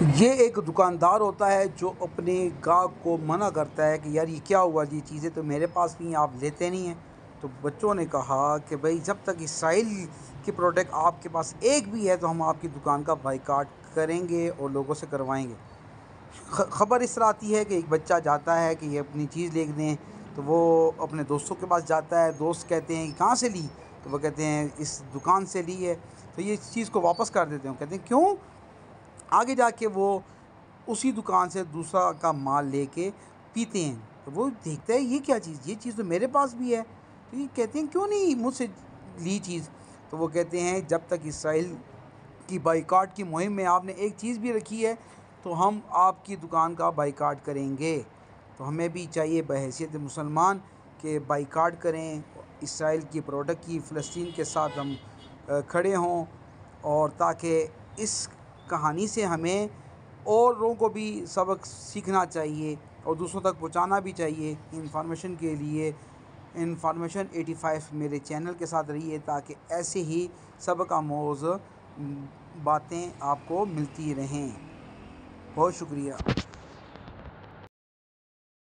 یہ ایک دکاندار ہوتا ہے جو اپنے گاہک کو منع کرتا ہے کہ یار یہ کیا ہوا، یہ چیزیں تو میرے پاس بھی ہیں، آپ لیتے نہیں ہیں۔ تو بچوں نے کہا کہ بھائی جب تک اسرائیل کی پروڈکٹ آپ کے پاس ایک بھی ہے تو ہم آپ کی دکان کا بائیکاٹ کریں گے اور لوگوں سے کروائیں گے۔ خبر اس طرح آتی ہے کہ ایک بچہ جاتا ہے کہ یہ اپنی چیز لے دیں، تو وہ اپنے دوستوں کے پاس جاتا ہے، دوست کہتے ہیں کہ کہاں سے لی، تو وہ کہتے ہیں اس دکان سے لی ہے، تو یہ اس چیز کو واپس کر دیتے ہیں۔ کہتے ہیں کیوں؟ آگے جا کے وہ اسی دکان سے دوسرا کا مال لے کے پیتے ہیں، تو وہ دیکھتا ہے یہ کیا چیز، یہ چیز تو میرے پاس بھی ہے، تو یہ کہتے ہیں کیوں نہیں مجھ سے لی چیز، تو وہ کہتے ہیں جب تک اسرائیل کی بائیکاٹ کی مہم میں آپ نے ایک چیز بھی رکھی ہے تو ہم آپ کی دکان کا بائیکاٹ کریں گے۔ تو ہمیں بھی چاہیے بحیثیت مسلمان کہ بائیکاٹ کریں اسرائیل کی پروڈکٹ کی، فلسطین کے ساتھ ہم کھڑے ہوں، اور تاکہ اس کہانی سے ہمیں اور لوگوں کو بھی سبق سیکھنا چاہیے اور دوسروں تک پہنچانا بھی چاہیے۔ انفارمیشن کے لیے انفارمیشن 85 میرے چینل کے ساتھ رہیے تاکہ ایسے ہی سبق آموز باتیں آپ کو ملتی رہیں۔ بہت شکریہ۔